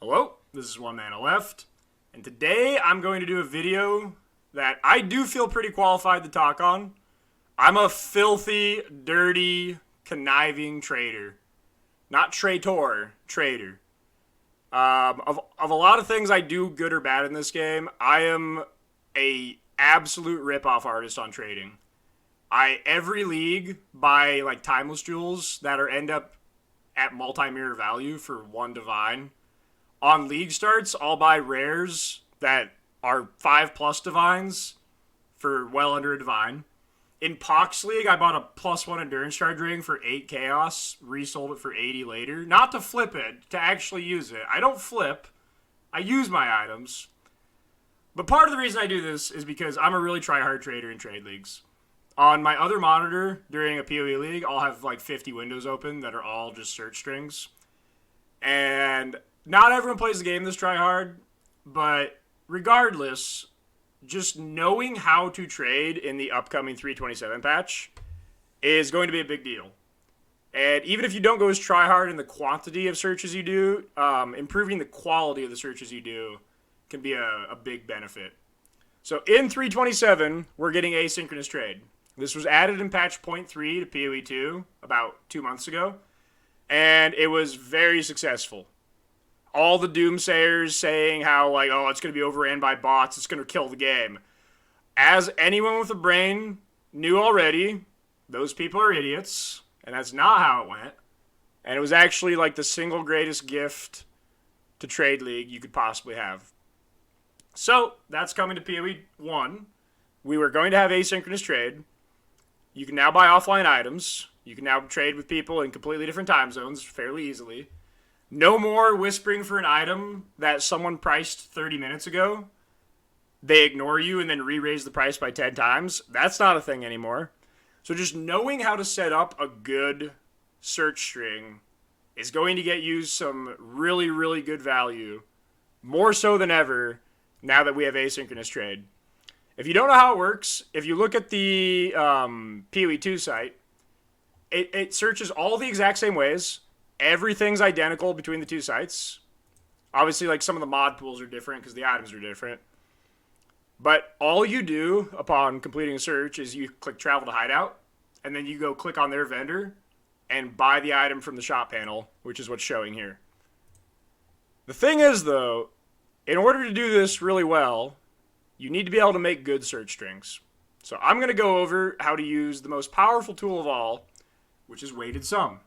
Hello, this is One Man Left, and today I'm going to do a video that I do feel pretty qualified to talk on. I'm a filthy, dirty, conniving trader. Not traitor, trader. Of a lot of things I do good or bad in this game, I am a absolute rip-off artist on trading. Every league buy like timeless jewels that are end up at multi-mirror value for one divine. On league starts, I'll buy rares that are 5+ divines for well under a divine. In Pox League, I bought a +1 endurance charge ring for 8 chaos, resold it for 80 later. Not to flip it, to actually use it. I don't flip, I use my items. But part of the reason I do this is because I'm a really try-hard trader in trade leagues. On my other monitor, during a PoE league, I'll have like 50 windows open that are all just search strings. And not everyone plays the game this try hard, but regardless, just knowing how to trade in the upcoming 327 patch is going to be a big deal. And even if you don't go as try hard in the quantity of searches you do, improving the quality of the searches you do can be a big benefit. So in 327, we're getting asynchronous trade. This was added in patch 0.3 to PoE 2 about 2 months ago, and it was very successful. All the doomsayers saying how, like, oh, it's going to be overran by bots, it's going to kill the game. As anyone with a brain knew already, those people are idiots, and that's not how it went. And it was actually, like, the single greatest gift to Trade League you could possibly have. So, that's coming to PoE 1. We were going to have asynchronous trade. You can now buy offline items. You can now trade with people in completely different time zones fairly easily. No more whispering for an item that someone priced 30 minutes ago. They ignore you and then re-raise the price by 10 times. That's not a thing anymore. So just knowing how to set up a good search string is going to get you some really, really good value. More so than ever now that we have asynchronous trade. If you don't know how it works, if you look at the PoE 2 site, it searches all the exact same ways. Everything's identical between the two sites. Obviously, like, some of the mod pools are different because the items are different. But all you do upon completing a search is you click travel to hideout, and then you go click on their vendor and buy the item from the shop panel, which is what's showing here. The thing is, though, in order to do this really well, you need to be able to make good search strings. So I'm going to go over how to use the most powerful tool of all, which is weighted sum.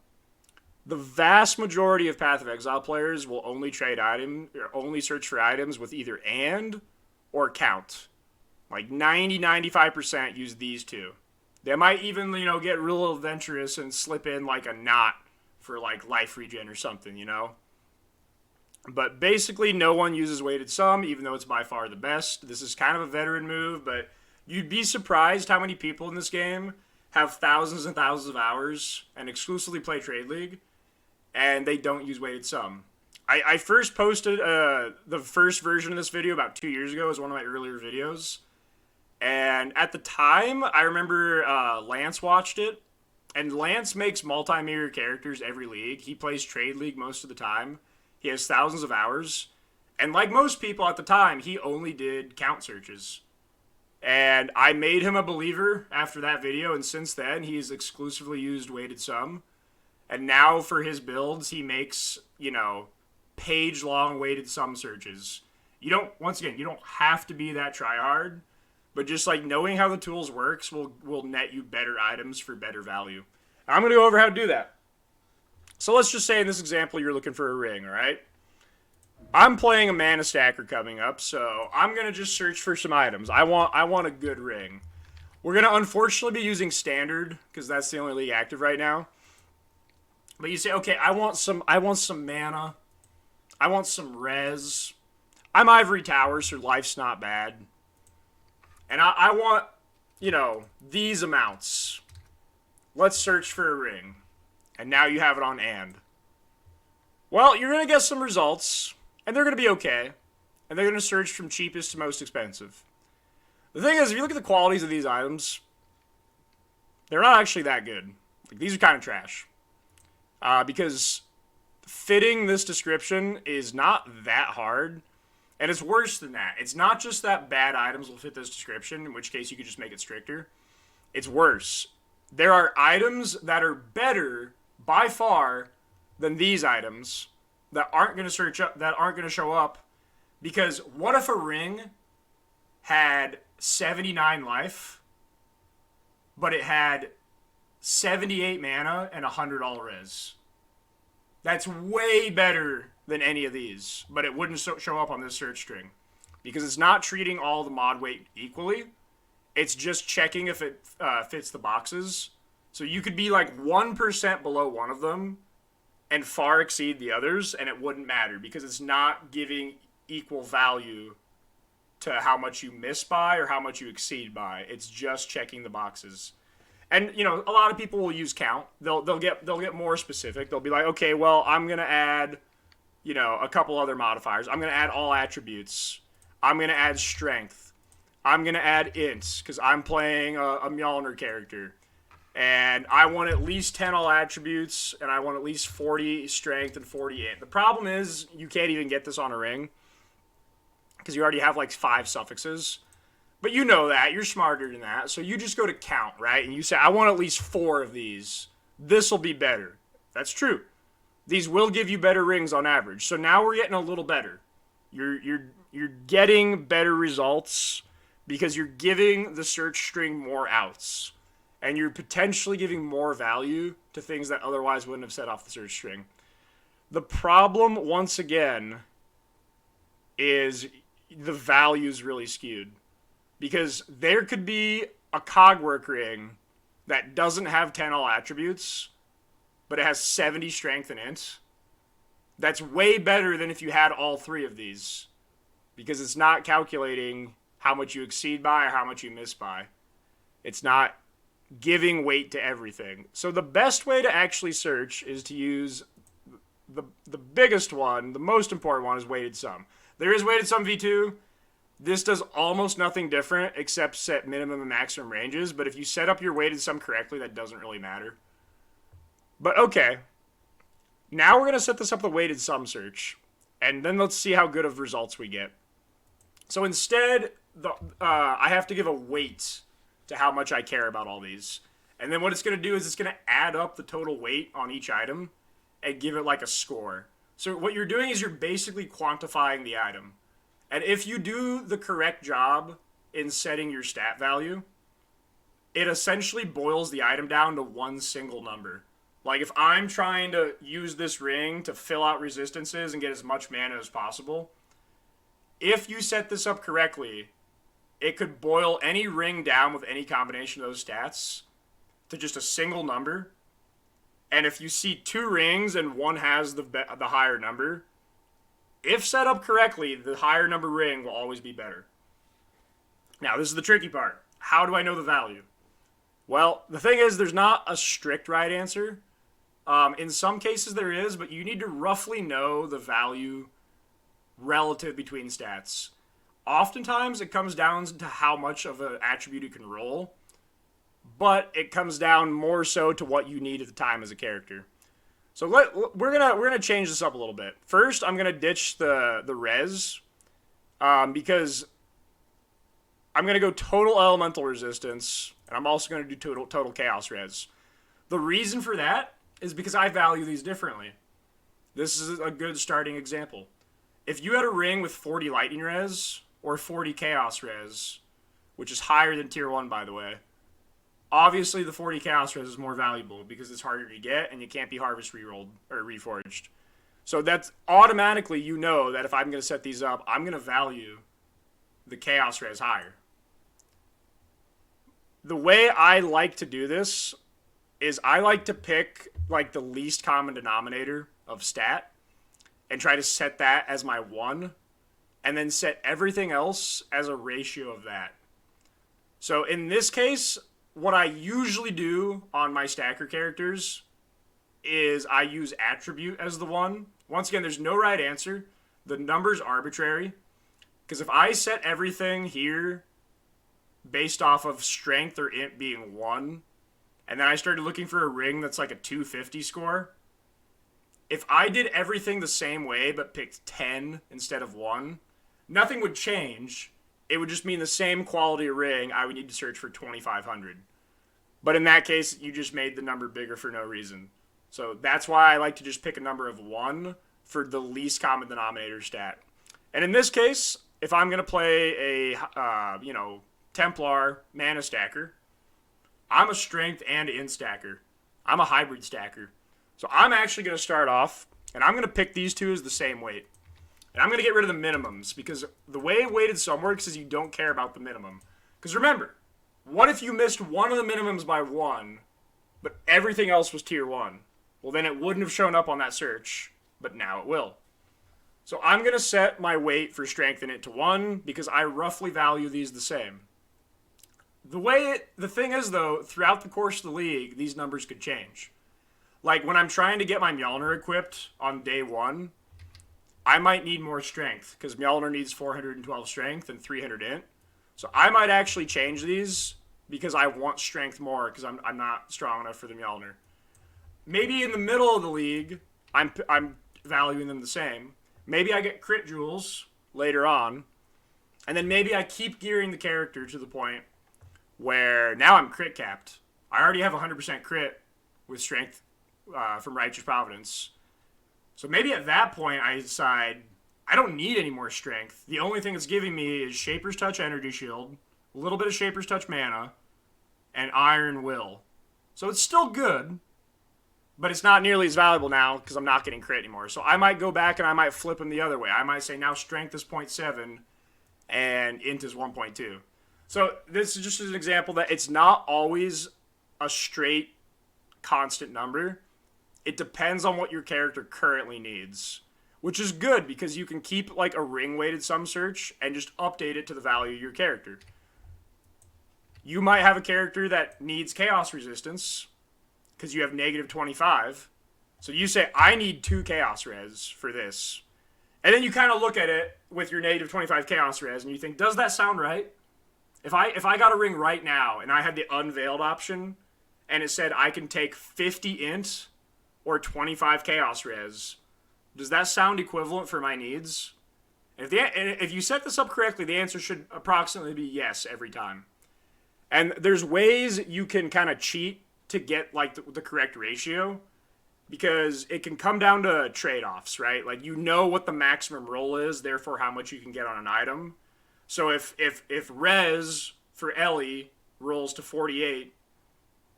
The vast majority of Path of Exile players will only trade items or only search for items with either and or count. Like 90-95% use these two. They might even, get real adventurous and slip in like a knot for like life regen or something, But basically no one uses weighted sum, even though it's by far the best. This is kind of a veteran move, but you'd be surprised how many people in this game have thousands and thousands of hours and exclusively play Trade League, and they don't use weighted sum. I first posted the first version of this video about 2 years ago as one of my earlier videos. And at the time, I remember Lance watched it. And Lance makes multi-mirror characters every league. He plays Trade League most of the time. He has thousands of hours. And like most people at the time, he only did count searches. And I made him a believer after that video. And since then, he's exclusively used weighted sum. And now for his builds, he makes, page-long weighted sum searches. You don't have to be that try-hard, but just like knowing how the tools works will net you better items for better value. I'm going to go over how to do that. So let's just say in this example, you're looking for a ring, all right? I'm playing a mana stacker coming up, so I'm going to just search for some items. I want a good ring. We're going to unfortunately be using standard because that's the only league active right now. But you say, okay, I want some mana. I want some res. I'm Ivory Tower, so life's not bad. And I want, these amounts. Let's search for a ring. And now you have it on and. Well, you're going to get some results, and they're going to be okay. And they're going to search from cheapest to most expensive. The thing is, if you look at the qualities of these items, they're not actually that good. Like, these are kind of trash. Because fitting this description is not that hard. And it's worse than that. It's not just that bad items will fit this description, in which case you could just make it stricter. It's worse. There are items that are better by far than these items that aren't going to show up, because what if a ring had 79 life, but it had 78 mana and 100 all res? That's way better than any of these, but it wouldn't show up on this search string because it's not treating all the mod weight equally. It's just checking if it fits the boxes. So you could be like 1% below one of them and far exceed the others, and it wouldn't matter because it's not giving equal value to how much you miss by or how much you exceed by. It's just checking the boxes. And, you know, a lot of people will use count. They'll get more specific. They'll be like, okay, well, I'm going to add, you know, a couple other modifiers. I'm going to add all attributes. I'm going to add strength. I'm going to add ints because I'm playing a Mjolnir character. And I want at least 10 all attributes, and I want at least 40 strength and 40 int. The problem is you can't even get this on a ring because you already have like 5 suffixes. But you know that. You're smarter than that. So you just go to count, right? And you say, I want at least 4 of these. This will be better. That's true. These will give you better rings on average. So now we're getting a little better. You're getting better results because you're giving the search string more outs. And you're potentially giving more value to things that otherwise wouldn't have set off the search string. The problem, once again, is the value's really skewed. Because there could be a cogwork ring that doesn't have 10 all attributes, but it has 70 strength and int. That's way better than if you had all 3 of these. Because it's not calculating how much you exceed by or how much you miss by. It's not giving weight to everything. So the best way to actually search is to use the biggest one, the most important one, is weighted sum. There is weighted sum v2. This does almost nothing different except set minimum and maximum ranges, but if you set up your weighted sum correctly, that doesn't really matter. But okay, now we're going to set this up the weighted sum search, and then let's see how good of results we get. So instead, I have to give a weight to how much I care about all these. And then what it's going to do is it's going to add up the total weight on each item and give it like a score. So what you're doing is you're basically quantifying the item. And if you do the correct job in setting your stat value, it essentially boils the item down to one single number. Like if I'm trying to use this ring to fill out resistances and get as much mana as possible, if you set this up correctly, it could boil any ring down with any combination of those stats to just a single number. And if you see 2 rings and one has the higher number, if set up correctly, the higher number ring will always be better. Now, this is the tricky part. How do I know the value? Well, the thing is, there's not a strict right answer. In some cases there is, but you need to roughly know the value relative between stats. Oftentimes, it comes down to how much of an attribute you can roll, but it comes down more so to what you need at the time as a character. So we're gonna change this up a little bit. First, I'm gonna ditch the res because I'm gonna go total elemental resistance, and I'm also gonna do total chaos res. The reason for that is because I value these differently. This is a good starting example. If you had a ring with 40 lightning res or 40 chaos res, which is higher than tier 1 by the way, obviously the 40 chaos res is more valuable because it's harder to get and you can't be harvest rerolled or reforged. So that's automatically, you know that if I'm going to set these up, I'm going to value the chaos res higher. The way I like to do this is I like to pick like the least common denominator of stat and try to set that as my 1 and then set everything else as a ratio of that. So in this case, what I usually do on my stacker characters is I use attribute as the 1. Once again, there's no right answer. The number's arbitrary. Because if I set everything here based off of strength or int being 1, and then I started looking for a ring that's like a 250 score, if I did everything the same way but picked 10 instead of 1, nothing would change. It would just mean the same quality ring. I would need to search for 2,500. But in that case, you just made the number bigger for no reason. So that's why I like to just pick a number of 1 for the least common denominator stat. And in this case, if I'm going to play a, Templar mana stacker, I'm a strength and int stacker. I'm a hybrid stacker. So I'm actually going to start off, and I'm going to pick these two as the same weight. And I'm going to get rid of the minimums, because the way weighted sum works is you don't care about the minimum. Because remember, what if you missed one of the minimums by 1, but everything else was tier 1? Well, then it wouldn't have shown up on that search, but now it will. So I'm going to set my weight for strength in it to 1, because I roughly value these the same. The thing is, though, throughout the course of the league, these numbers could change. Like, when I'm trying to get my Mjolnir equipped on day 1, I might need more strength, because Mjolnir needs 412 strength and 300 int. So I might actually change these, because I want strength more, because I'm not strong enough for the Mjolnir. Maybe in the middle of the league, I'm valuing them the same. Maybe I get crit jewels later on, and then maybe I keep gearing the character to the point where now I'm crit capped. I already have 100% crit with strength from Righteous Providence. So maybe at that point I decide I don't need any more strength. The only thing it's giving me is Shaper's Touch Energy Shield, a little bit of Shaper's Touch mana, and Iron Will. So it's still good, but it's not nearly as valuable now because I'm not getting crit anymore. So I might go back and I might flip them the other way. I might say now strength is 0.7 and int is 1.2. So this is just an example that it's not always a straight constant number. It depends on what your character currently needs, which is good because you can keep like a ring weighted sum search and just update it to the value of your character. You might have a character that needs chaos resistance because you have negative 25. So you say, I need 2 chaos res for this. And then you kind of look at it with your negative 25 chaos res and you think, does that sound right? If I got a ring right now and I had the unveiled option and it said I can take 50 int or 25 chaos res, does that sound equivalent for my needs? If you set this up correctly, the answer should approximately be yes every time. And there's ways you can kind of cheat to get like the correct ratio, because it can come down to trade-offs, right? Like, you know what the maximum roll is, therefore how much you can get on an item. So if res for Ellie rolls to 48,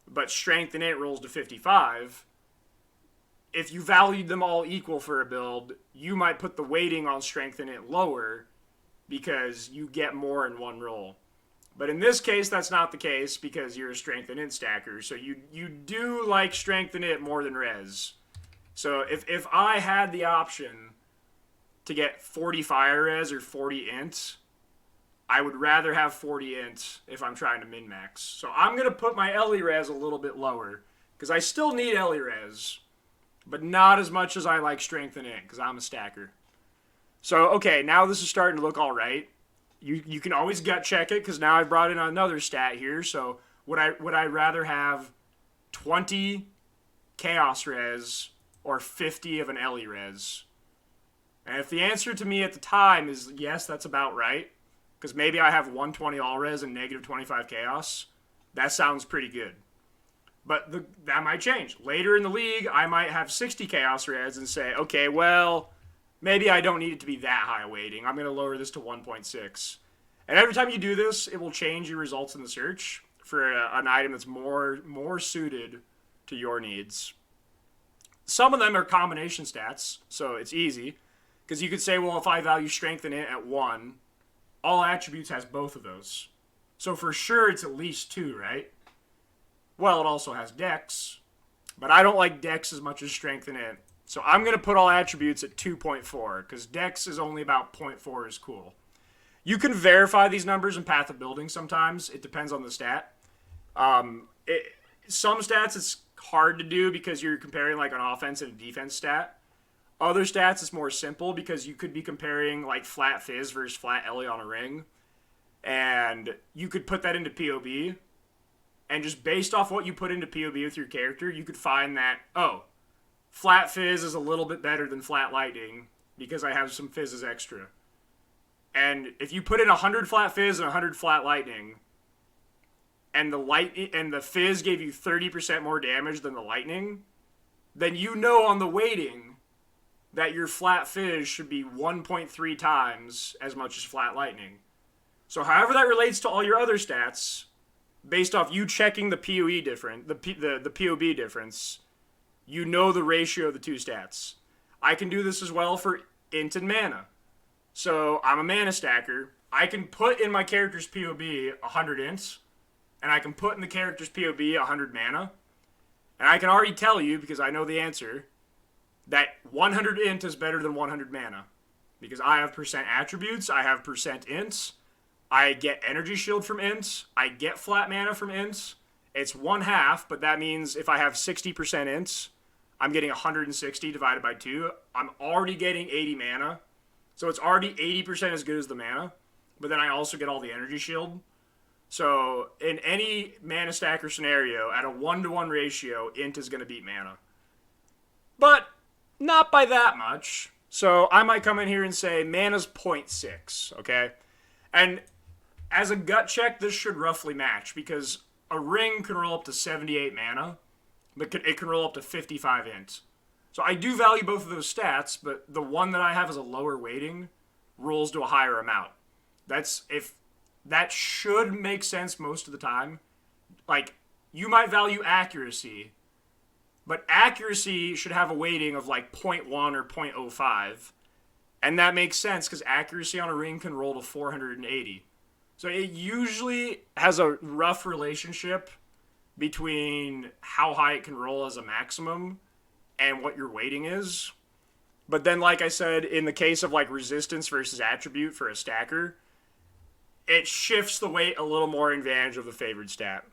but strength in it rolls to 55, if you valued them all equal for a build, you might put the weighting on strength in it lower because you get more in one roll. But in this case, that's not the case because you're a strength and int stacker. So you do like strength in it more than res. So if I had the option to get 40 fire res or 40 int, I would rather have 40 int if I'm trying to min-max. So I'm going to put my Ellie res a little bit lower because I still need Ellie res, but not as much as I like strength in it because I'm a stacker. So, okay, now this is starting to look all right. You can always gut check it because now I brought in another stat here. So would I rather have 20 chaos res or 50 of an Ellie res? And if the answer to me at the time is yes, that's about right, because maybe I have 120 all res and negative 25 chaos, that sounds pretty good. But that might change. Later in the league, I might have 60 chaos res and say, okay, well, maybe I don't need it to be that high weighting. I'm going to lower this to 1.6. And every time you do this, it will change your results in the search for an item that's more suited to your needs. Some of them are combination stats, so it's easy. Because you could say, well, if I value strength in it at 1, all attributes has both of those. So for sure, it's at least 2, right? Well, it also has dex, but I don't like dex as much as strength in it. So I'm going to put all attributes at 2.4, because dex is only about 0.4 is cool. You can verify these numbers in Path of Building sometimes. It depends on the stat. Some stats it's hard to do because you're comparing like an offense and a defense stat. Other stats it's more simple because you could be comparing like flat Fizz versus flat Ellie on a ring. And you could put that into POB. And just based off what you put into POB with your character, you could find that, oh, flat fizz is a little bit better than flat lightning because I have some fizzes extra. And if you put in 100 flat fizz and 100 flat lightning, and the fizz gave you 30% more damage than the lightning, then you know on the weighting that your flat fizz should be 1.3 times as much as flat lightning. So however that relates to all your other stats, based off you checking the PoE different, the POB difference, you know the ratio of the two stats. I can do this as well for int and mana. So I'm a mana stacker. I can put in my character's POB 100 ints, and I can put in the character's POB 100 mana. And I can already tell you, because I know the answer, that 100 int is better than 100 mana. Because I have percent attributes, I have percent ints, I get energy shield from ints, I get flat mana from ints. It's 1/2, but that means if I have 60% ints, I'm getting 160 divided by 2. I'm already getting 80 mana. So it's already 80% as good as the mana. But then I also get all the energy shield. So in any mana stacker scenario, at a 1-to-1 ratio, int is going to beat mana. But not by that much. So I might come in here and say mana's 0.6, okay? And as a gut check, this should roughly match, because a ring can roll up to 78 mana, but it can roll up to 55 int. So I do value both of those stats, but the one that I have as a lower weighting rolls to a higher amount. That should make sense most of the time. Like, you might value accuracy, but accuracy should have a weighting of like 0.1 or 0.05. And that makes sense because accuracy on a ring can roll to 480. So it usually has a rough relationship between how high it can roll as a maximum and what your weighting is. But then, like I said, in the case of like resistance versus attribute for a stacker, it shifts the weight a little more in advantage of the favored stat.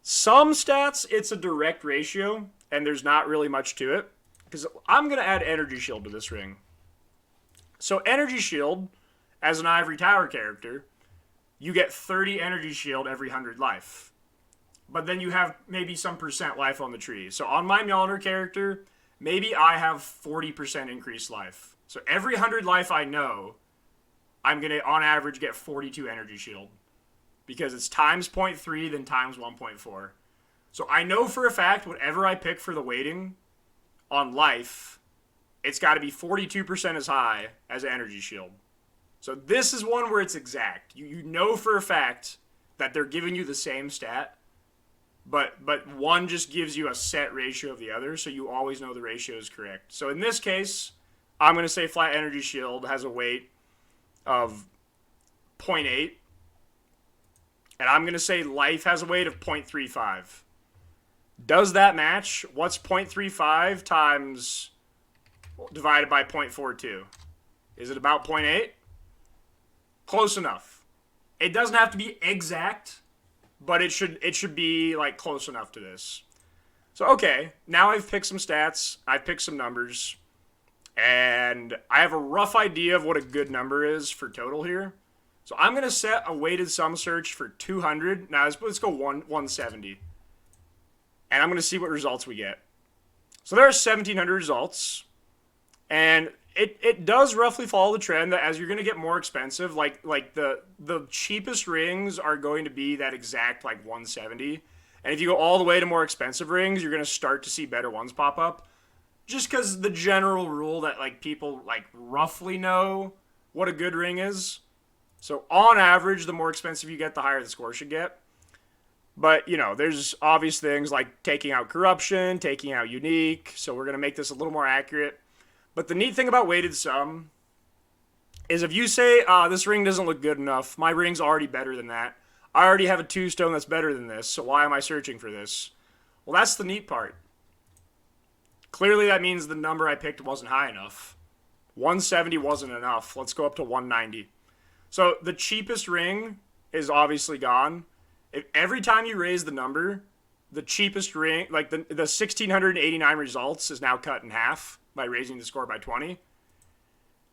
Some stats, it's a direct ratio, and there's not really much to it. Because I'm going to add energy shield to this ring. So energy shield, as an ivory tower character, you get 30 energy shield every 100 life. But then you have maybe some percent life on the tree. So on my Mjolnir character, maybe I have 40% increased life. So every 100 life I know, I'm going to, on average, get 42 energy shield. Because it's times 0.3, then times 1.4. So I know for a fact, whatever I pick for the weighting on life, it's got to be 42% as high as energy shield. So this is one where it's exact. You know for a fact that they're giving you the same stat, but one just gives you a set ratio of the other, so you always know the ratio is correct. So in this case, I'm going to say flat energy shield has a weight of 0.8, and I'm going to say life has a weight of 0.35. Does that match? What's 0.35 times divided by 0.42? Is it about 0.8? Close enough. It doesn't have to be exact, but it should be like close enough to this. So okay, now I've picked some stats, I've picked some numbers, and I have a rough idea of what a good number is for total here. So I'm going to set a weighted sum search for 200. Now let's go 170. And I'm going to see what results we get. So there are 1,700 results. And it does roughly follow the trend that as you're going to get more expensive, like the cheapest rings are going to be that exact like 170. And if you go all the way to more expensive rings, you're going to start to see better ones pop up. Just because the general rule that like people like roughly know what a good ring is. So on average, the more expensive you get, the higher the score should get. But, you know, there's obvious things like taking out corruption, taking out unique. So we're going to make this a little more accurate. But the neat thing about weighted sum is if you say, this ring doesn't look good enough, my ring's already better than that. I already have a 2-stone that's better than this, so why am I searching for this? Well, that's the neat part. Clearly that means the number I picked wasn't high enough. 170 wasn't enough. Let's go up to 190. So the cheapest ring is obviously gone. If every time you raise the number, the cheapest ring, like the 1,689 results is now cut in half by raising the score by 20.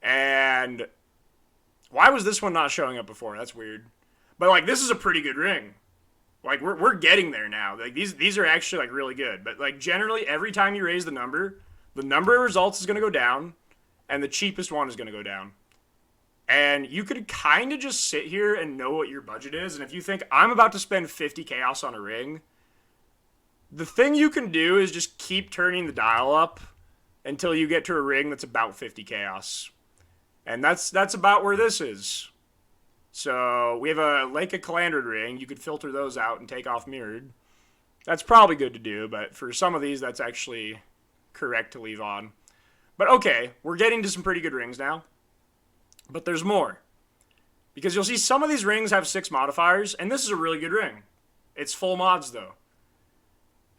And why was this one not showing up before? That's weird. But like, this is a pretty good ring. Like we're getting there now. Like these are actually like really good. But like generally every time you raise the number of results is going to go down and the cheapest one is going to go down. And you could kind of just sit here and know what your budget is. And if you think I'm about to spend 50 chaos on a ring, the thing you can do is just keep turning the dial up until you get to a ring that's about 50 chaos. And that's about where this is. So we have a Lake of Calandrid ring. You could filter those out and take off mirrored. That's probably good to do, but for some of these, that's actually correct to leave on. But okay, we're getting to some pretty good rings now. But there's more. Because you'll see some of these rings have 6 modifiers, and this is a really good ring. It's full mods, though.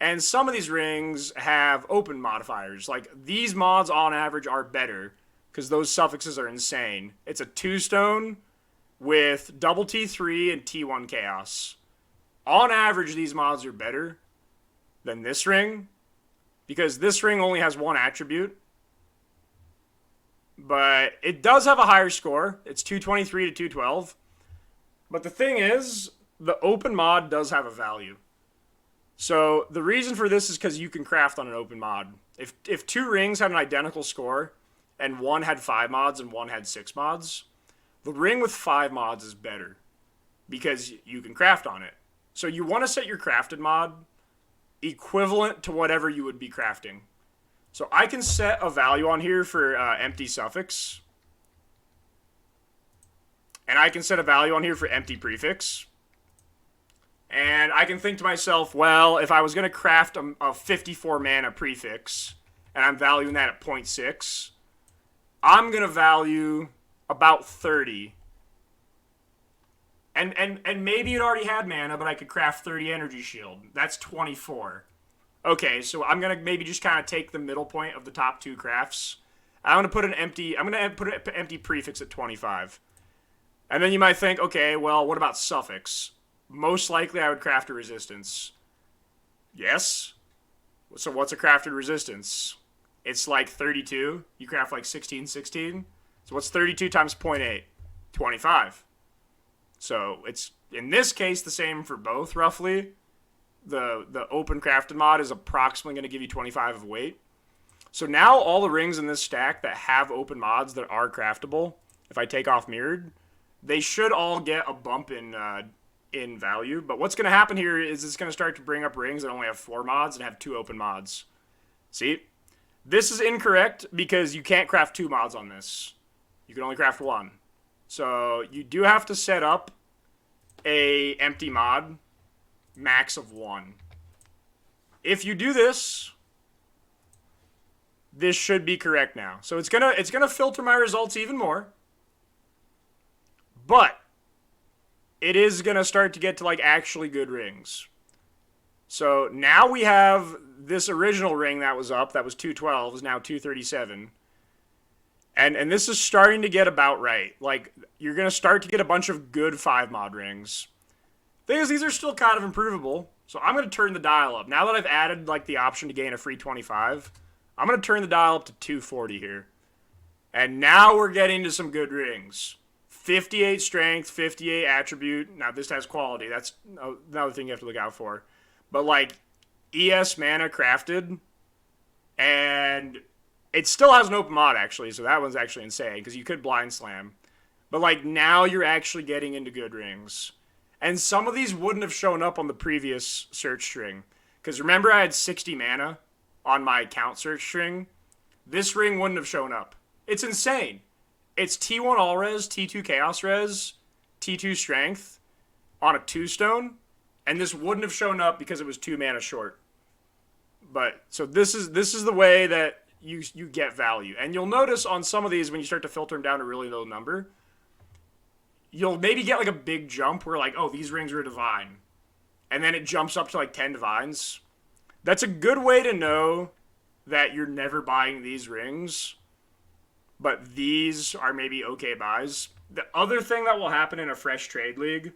And some of these rings have open modifiers. Like, these mods, on average, are better, because those suffixes are insane. It's a 2-stone with double T3 and T1 chaos. On average, these mods are better than this ring, because this ring only has 1 attribute. But it does have a higher score. It's 223 to 212. But the thing is, the open mod does have a value. So the reason for this is because you can craft on an open mod. If 2 rings had an identical score, and one had 5 mods and one had 6 mods, the ring with 5 mods is better, because you can craft on it. So you want to set your crafted mod equivalent to whatever you would be crafting. So I can set a value on here for empty suffix. And I can set a value on here for empty prefix. And I can think to myself, well, if I was going to craft a 54 mana prefix, and I'm valuing that at 0.6, I'm going to value about 30. And maybe it already had mana, but I could craft 30 energy shield. That's 24. Okay, so I'm going to maybe just kind of take the middle point of the top 2 crafts. I'm going to put an empty prefix at 25. And then you might think, okay, well, what about suffix? Most likely I would craft a resistance. Yes. So what's a crafted resistance? It's like 32. You craft like 16. So what's 32 times 0.8? 25. So it's, in this case, the same for both, roughly. The open crafted mod is approximately going to give you 25 of weight. So now all the rings in this stack that have open mods that are craftable, if I take off mirrored, they should all get a bump in value. But what's going to happen here is it's going to start to bring up rings that only have 4 mods and have 2 open mods. See? This is incorrect because you can't craft 2 mods on this. You can only craft 1. So you do have to set up a empty mod max of 1. If you do this, this should be correct now. So it's gonna filter my results even more. But it is gonna start to get to like actually good rings. So now we have this original ring that was up, that was 212, is now 237. And this is starting to get about right. Like, you're going to start to get a bunch of good 5 mod rings. Thing is, these are still kind of improvable. So I'm going to turn the dial up. Now that I've added like the option to gain a free 25, I'm going to turn the dial up to 240 here. And now we're getting to some good rings. 58 strength, 58 attribute. Now this has quality. That's another thing you have to look out for. But like ES mana crafted, and it still has an open mod, actually, so that one's actually insane, because you could blind slam. But, like, now you're actually getting into good rings. And some of these wouldn't have shown up on the previous search string. Because remember I had 60 mana on my count search string? This ring wouldn't have shown up. It's insane. It's T1 all res, T2 chaos res, T2 strength on a 2-stone. And this wouldn't have shown up because it was 2 mana short. But, so this is the way that you get value. And you'll notice on some of these, when you start to filter them down to a really low number, you'll maybe get like a big jump where like, oh, these rings are divine. And then it jumps up to like 10 divines. That's a good way to know that you're never buying these rings, but these are maybe okay buys. The other thing that will happen in a fresh trade league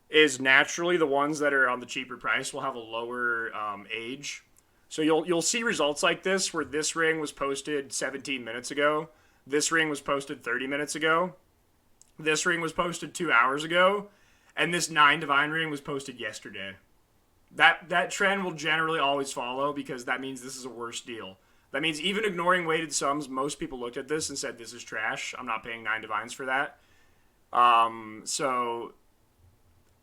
is naturally the ones that are on the cheaper price will have a lower age. So you'll see results like this where this ring was posted 17 minutes ago. This ring was posted 30 minutes ago. This ring was posted 2 hours ago. And this 9 divine ring was posted yesterday. That trend will generally always follow because that means this is a worse deal. That means even ignoring weighted sums, most people looked at this and said, this is trash. I'm not paying 9 divines for that. So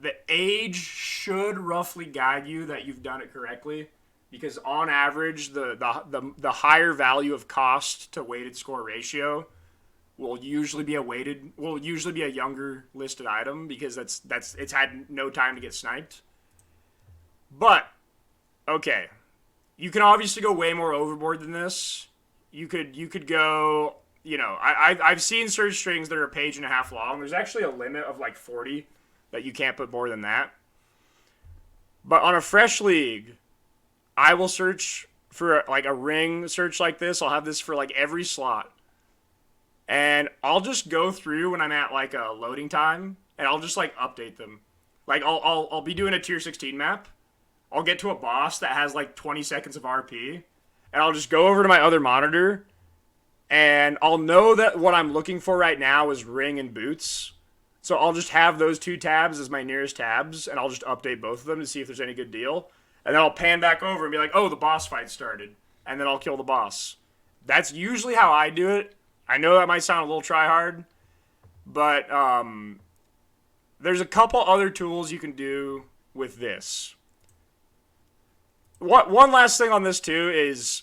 the age should roughly guide you that you've done it correctly, because on average, the higher value of cost to weighted score ratio will usually be a younger listed item, because it's had no time to get sniped. But okay, you can obviously go way more overboard than this. You could go, I've seen search strings that are a page and a half long. There's actually a limit of like 40 that you can't put more than that. But on a fresh league, I will search for like a ring search like this. I'll have this for like every slot. And I'll just go through when I'm at like a loading time, and I'll just like update them. Like I'll be doing a tier 16 map. I'll get to a boss that has like 20 seconds of RP, and I'll just go over to my other monitor, and I'll know that what I'm looking for right now is ring and boots. So I'll just have those 2 tabs as my nearest tabs, and I'll just update both of them to see if there's any good deal. And then I'll pan back over and be like, oh, the boss fight started. And then I'll kill the boss. That's usually how I do it. I know that might sound a little try-hard, but there's a couple other tools you can do with this. One last thing on this, too, is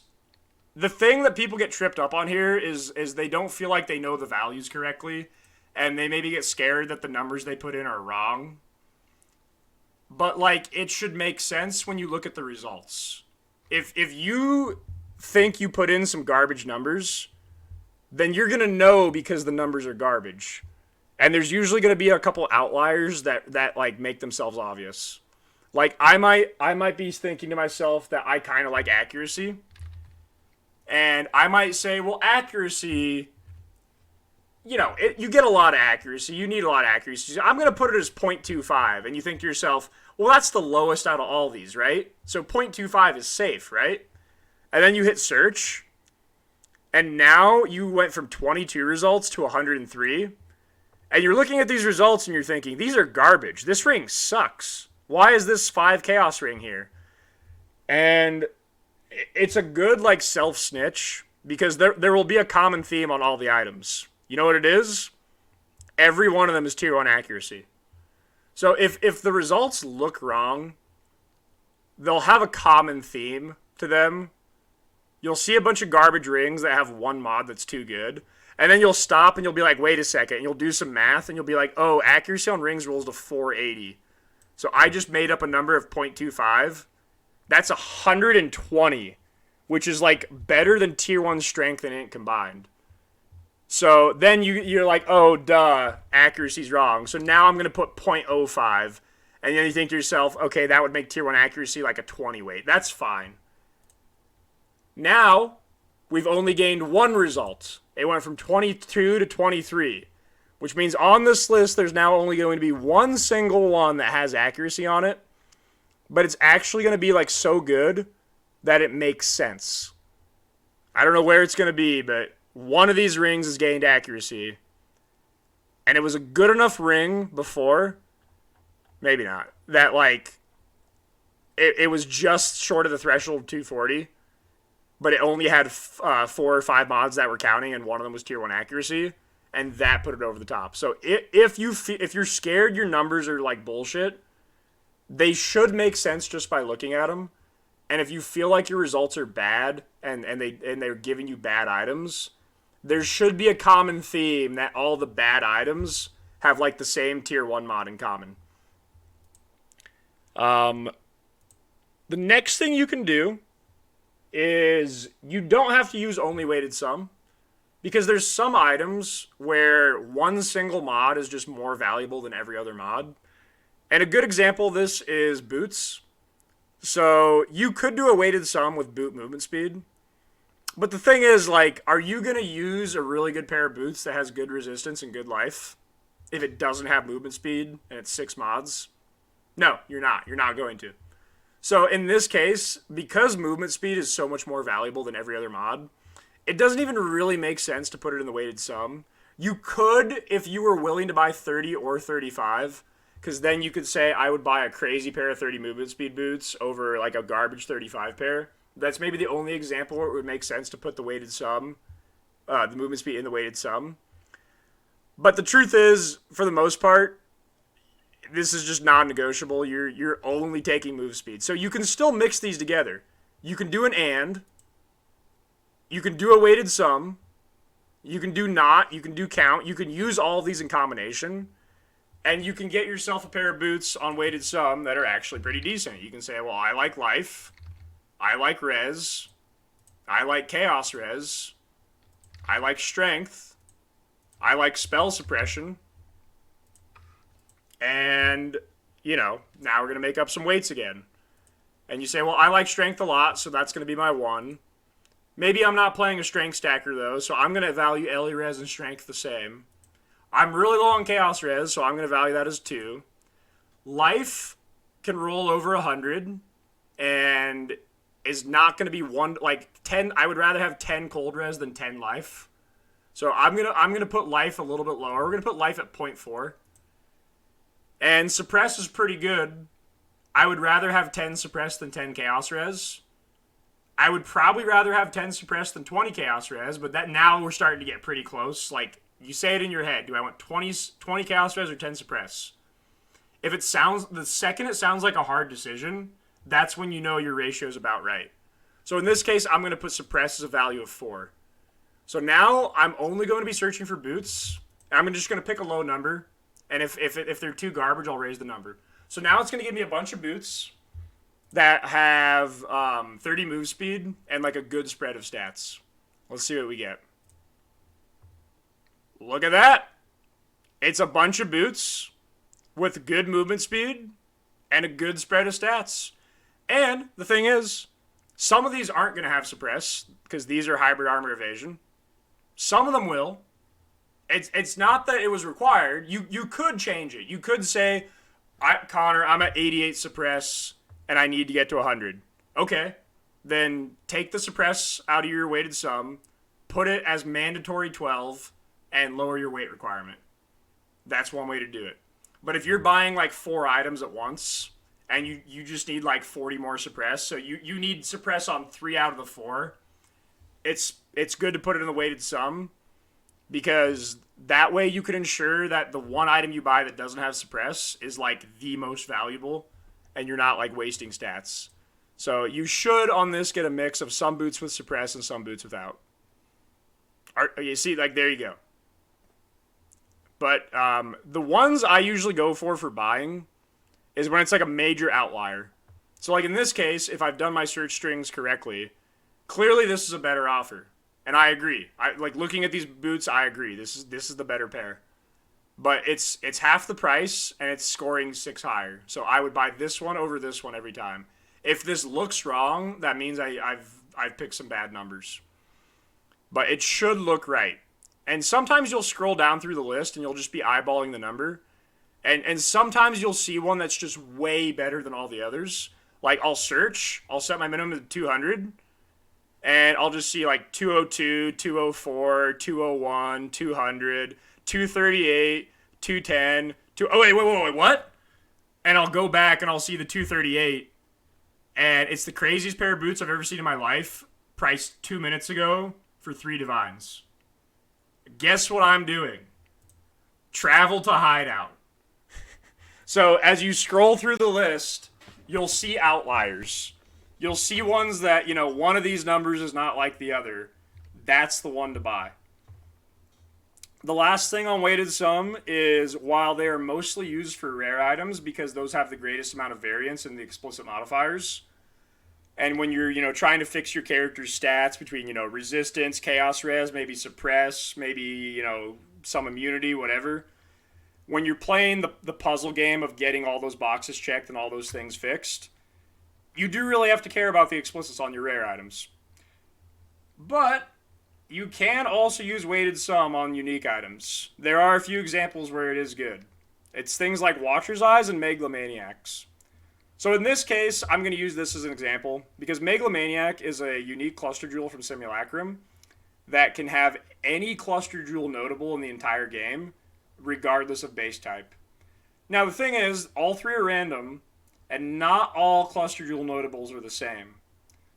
the thing that people get tripped up on here is they don't feel like they know the values correctly, and they maybe get scared that the numbers they put in are wrong. But, like, it should make sense when you look at the results. If you think you put in some garbage numbers, then you're going to know because the numbers are garbage. And there's usually going to be a couple outliers that like, make themselves obvious. Like, I might be thinking to myself that I kind of like accuracy. And I might say, well, accuracy, you get a lot of accuracy. You need a lot of accuracy. So I'm going to put it as 0.25. And you think to yourself, well, that's the lowest out of all these, right? So 0.25 is safe, right? And then you hit search. And now you went from 22 results to 103. And you're looking at these results and you're thinking, these are garbage. This ring sucks. Why is this 5 chaos ring here? And it's a good like self-snitch, because there will be a common theme on all the items. You know what it is? Every one of them is tier 1 accuracy. So if the results look wrong, they'll have a common theme to them. You'll see a bunch of garbage rings that have one mod that's too good. And then you'll stop and you'll be like, wait a second. And you'll do some math and you'll be like, oh, accuracy on rings rolls to 480. So I just made up a number of 0.25. That's 120, which is like better than tier 1 strength and int combined. So then you're like, oh, duh, accuracy's wrong. So now I'm going to put 0.05. And then you think to yourself, okay, that would make tier 1 accuracy like a 20 weight. That's fine. Now, we've only gained one result. It went from 22 to 23, which means on this list, there's now only going to be one single one that has accuracy on it, but it's actually going to be like so good that it makes sense. I don't know where it's going to be, but one of these rings has gained accuracy, and it was a good enough ring before, maybe not, that like, it was just short of the threshold of 240, but it only had 4 or 5 mods that were counting, and one of them was tier 1 accuracy, and that put it over the top. So if you're scared your numbers are like bullshit, they should make sense just by looking at them. And if you feel like your results are bad and they're giving you bad items, there should be a common theme that all the bad items have like the same tier 1 mod in common. The next thing you can do is you don't have to use only weighted sum, because there's some items where one single mod is just more valuable than every other mod. And a good example of this is boots. So you could do a weighted sum with boot movement speed. But the thing is, like, are you going to use a really good pair of boots that has good resistance and good life if it doesn't have movement speed and it's 6 mods? No, you're not. You're not going to. So in this case, because movement speed is so much more valuable than every other mod, it doesn't even really make sense to put it in the weighted sum. You could, if you were willing to buy 30 or 35, because then you could say I would buy a crazy pair of 30 movement speed boots over like a garbage 35 pair. That's maybe the only example where it would make sense to put the weighted sum, the movement speed in the weighted sum. But the truth is, for the most part, this is just non-negotiable. You're only taking move speed. So you can still mix these together. You can do an and. You can do a weighted sum. You can do not. You can do count. You can use all of these in combination. And you can get yourself a pair of boots on weighted sum that are actually pretty decent. You can say, well, I like life. I like res. I like chaos res. I like strength. I like spell suppression. And, you know, now we're going to make up some weights again. And you say, well, I like strength a lot, so that's going to be my 1. Maybe I'm not playing a strength stacker, though, so I'm going to value Ellie res and strength the same. I'm really low on chaos res, so I'm going to value that as 2. Life can roll over 100, and is not going to be 1, like 10. I would rather have 10 cold res than 10 life. So I'm gonna put life a little bit lower. We're going to put life at 0.4. And suppress is pretty good. I would rather have 10 suppress than 10 chaos res. I would probably rather have 10 suppress than 20 chaos res, but that now we're starting to get pretty close. Like, you say it in your head. Do I want 20 chaos res or 10 suppress? If it sounds, the second it sounds like a hard decision, that's when you know your ratio is about right. So in this case, I'm going to put suppress as a value of 4. So now I'm only going to be searching for boots. I'm just going to pick a low number. And if they're too garbage, I'll raise the number. So now it's going to give me a bunch of boots that have 30 move speed and like a good spread of stats. Let's see what we get. Look at that. It's a bunch of boots with good movement speed and a good spread of stats. And the thing is, some of these aren't going to have suppress because these are hybrid armor evasion. Some of them will. It's not that it was required. You could change it. You could say, Connor, I'm at 88 suppress, and I need to get to 100. Okay. Then take the suppress out of your weighted sum, put it as mandatory 12, and lower your weight requirement. That's one way to do it. But if you're buying like 4 items at once, and you just need like 40 more suppress, so you need suppress on 3 out of the 4, it's good to put it in the weighted sum, because that way you can ensure that the one item you buy that doesn't have suppress is like the most valuable, and you're not like wasting stats. So you should on this get a mix of some boots with suppress and some boots without. You see, like, there you go. But the ones I usually go for buying is when it's like a major outlier. So like in this case, if I've done my search strings correctly, clearly this is a better offer. And I agree. I like looking at these boots, I agree. This is the better pair. But it's half the price and it's scoring 6 higher. So I would buy this one over this one every time. If this looks wrong, that means I've picked some bad numbers. But it should look right. And sometimes you'll scroll down through the list and you'll just be eyeballing the number. And sometimes you'll see one that's just way better than all the others. Like I'll search, I'll set my minimum to 200. And I'll just see like 202, 204, 201, 200, 238, 210, wait, what? And I'll go back and I'll see the 238. And it's the craziest pair of boots I've ever seen in my life, priced 2 minutes ago for 3 divines. Guess what I'm doing? Travel to hideout. So as you scroll through the list, you'll see outliers. You'll see ones that, you know, one of these numbers is not like the other. That's the one to buy. The last thing on weighted sum is while they are mostly used for rare items because those have the greatest amount of variance in the explicit modifiers, and when you're, you know, trying to fix your character's stats between, you know, resistance, chaos res, maybe suppress, maybe, you know, some immunity, whatever, when you're playing the puzzle game of getting all those boxes checked and all those things fixed, you do really have to care about the explicits on your rare items. But you can also use weighted sum on unique items. There are a few examples where it is good. It's things like Watcher's Eyes and megalomaniacs. So in this case, I'm going to use this as an example because megalomaniac is a unique cluster jewel from Simulacrum that can have any cluster jewel notable in the entire game, regardless of base type. Now the thing is, all three are random, and not all cluster jewel notables are the same.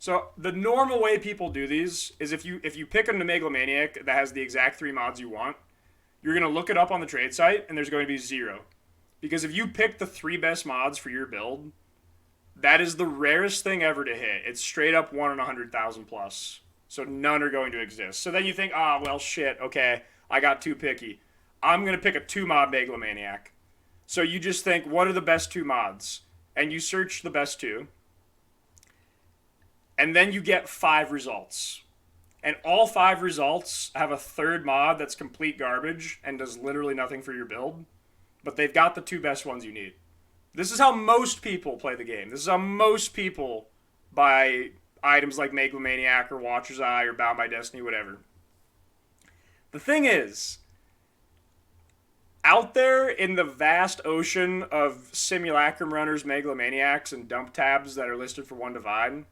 So the normal way people do these is if you pick a megalomaniac that has the exact three mods you want, you're gonna look it up on the trade site, and there's going to be 0. Because if you pick the 3 best mods for your build, that is the rarest thing ever to hit. It's straight up 1 in 100,000 plus. So none are going to exist. So then you think, well, shit, okay, I got too picky. I'm going to pick a 2-mod megalomaniac. So you just think, what are the best 2 mods? And you search the best 2. And then you get 5 results. And all 5 results have a 3rd mod that's complete garbage and does literally nothing for your build. But they've got the 2 best ones you need. This is how most people play the game. This is how most people buy items like Megalomaniac or Watcher's Eye or Bound by Destiny, whatever. The thing is, out there in the vast ocean of simulacrum runners, megalomaniacs, and dump tabs that are listed for 1 divine,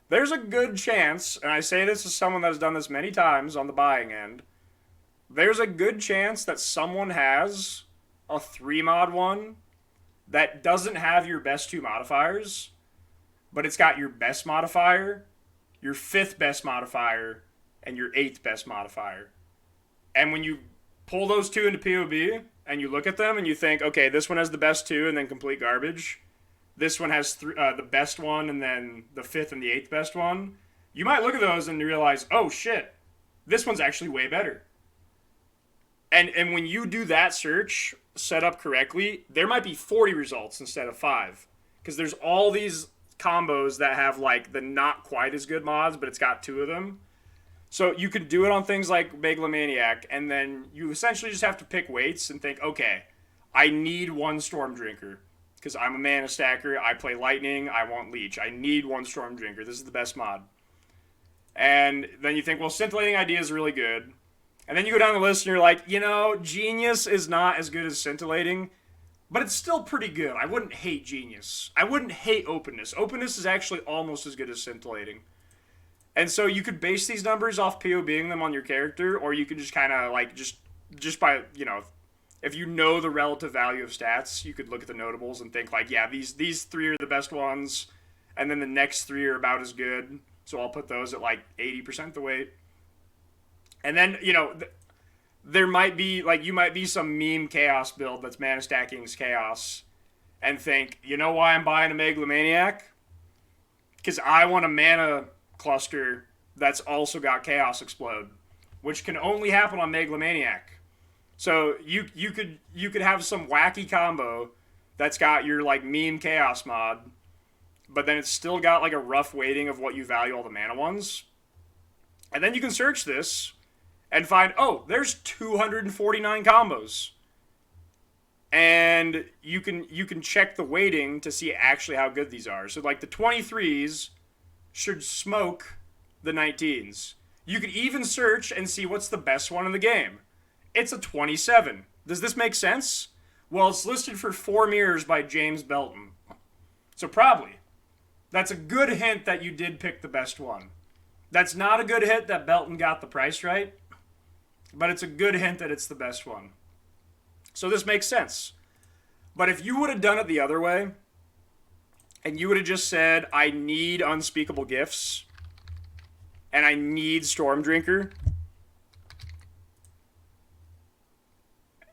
there's a good chance, and I say this as someone that has done this many times on the buying end, there's a good chance that someone has a 3-mod one that doesn't have your best 2 modifiers, but it's got your best modifier, your 5th best modifier, and your 8th best modifier. And when you pull those 2 into POB, and you look at them and you think, okay, this one has the best 2 and then complete garbage. This one has the best one and then the 5th and the 8th best one. You might look at those and realize, oh shit, this one's actually way better. And when you do that search set up correctly, there might be 40 results instead of 5. Because there's all these combos that have like the not quite as good mods, but it's got 2 of them. So you can do it on things like Megalomaniac, and then you essentially just have to pick weights and think, okay, I need 1 Storm Drinker. Because I'm a mana stacker, I play Lightning, I want Leech. I need 1 Storm Drinker. This is the best mod. And then you think, well, Scintillating Idea is really good. And then you go down the list and you're like, Genius is not as good as Scintillating, but it's still pretty good. I wouldn't hate Genius. I wouldn't hate Openness. Openness is actually almost as good as Scintillating. And so you could base these numbers off POBing them on your character, or you could just kind of like, just by, if you know the relative value of stats, you could look at the notables and think like, yeah, these 3 are the best ones, and then the next 3 are about as good, so I'll put those at like 80% the weight. And then, there might be, like, you might be some meme chaos build that's mana stacking's chaos, and think, you know why I'm buying a Megalomaniac? Because I want a mana cluster that's also got Chaos Explode, which can only happen on Megalomaniac. So you could have some wacky combo that's got your like meme Chaos mod, but then it's still got like a rough weighting of what you value all the mana ones. And then you can search this and find, oh, there's 249 combos. And you can check the weighting to see actually how good these are. So like the 23s should smoke the 19s. You could even search and see what's the best one in the game. It's a 27. Does this make sense? Well, it's listed for 4 mirrors by James Belton. So probably. That's a good hint that you did pick the best one. That's not a good hint that Belton got the price right, but it's a good hint that it's the best one. So this makes sense. But if you would have done it the other way, and you would have just said, I need Unspeakable Gifts, and I need Storm Drinker,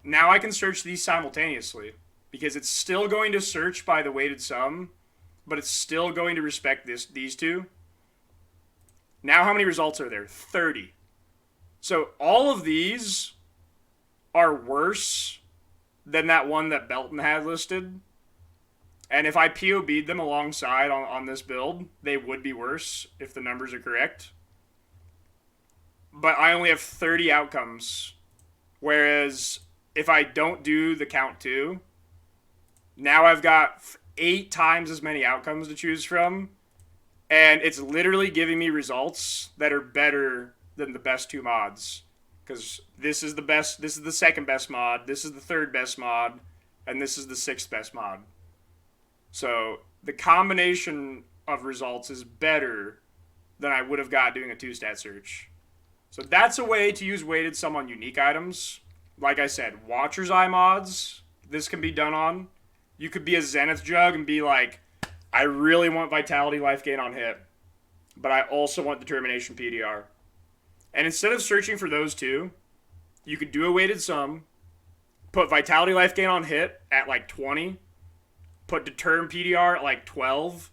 now I can search these simultaneously, because it's still going to search by the weighted sum, but it's still going to respect these 2. Now how many results are there? 30. So all of these are worse than that one that Belton had listed. And if I POB'd them alongside on this build, they would be worse if the numbers are correct. But I only have 30 outcomes. Whereas if I don't do the count 2, now I've got 8 times as many outcomes to choose from. And it's literally giving me results that are better than the best 2 mods. Because this is the best, this is the 2nd best mod, this is the 3rd best mod, and this is the 6th best mod. So the combination of results is better than I would have got doing a 2-stat search. So that's a way to use weighted sum on unique items. Like I said, Watcher's Eye mods, this can be done on. You could be a Zenith Jug and be like, I really want Vitality Life Gain on hit, but I also want Determination PDR. And instead of searching for those two, you could do a weighted sum, put Vitality Life Gain on hit at like 20, put Determ PDR at like 12,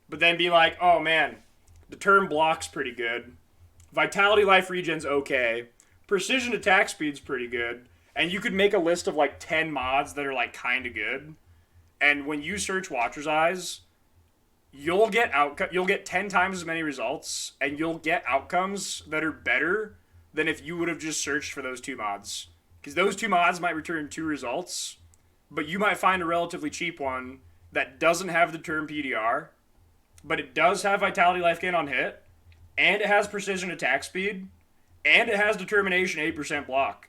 but then be like, oh man, Determ block's pretty good. Vitality Life Regen's okay. Precision Attack Speed's pretty good. And you could make a list of like 10 mods that are like kind of good. And when you search Watcher's Eyes, you'll get 10 times as many results, and you'll get outcomes that are better than if you would have just searched for those two mods. Because those two mods might return 2 results, but you might find a relatively cheap one that doesn't have the term PDR, but it does have Vitality Life Gain on hit, and it has Precision Attack Speed, and it has Determination 8% block.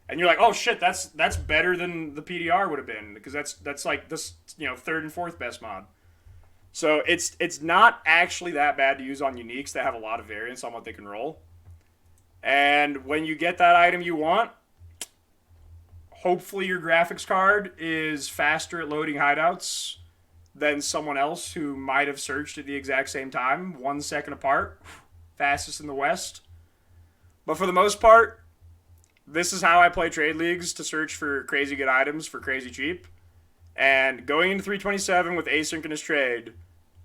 And you're like, oh shit, that's better than the PDR would have been, because that's like this, third and fourth best mod. So it's not actually that bad to use on uniques that have a lot of variance on what they can roll. And when you get that item you want, hopefully your graphics card is faster at loading hideouts than someone else who might have searched at the exact same time, 1 second apart, fastest in the West. But for the most part, this is how I play trade leagues to search for crazy good items for crazy cheap. And going into 327 with asynchronous trade,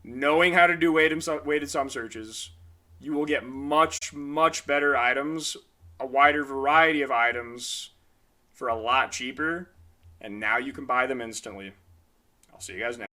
knowing how to do weighted sum searches, you will get much, much better items, a wider variety of items for a lot cheaper, and now you can buy them instantly. I'll see you guys next.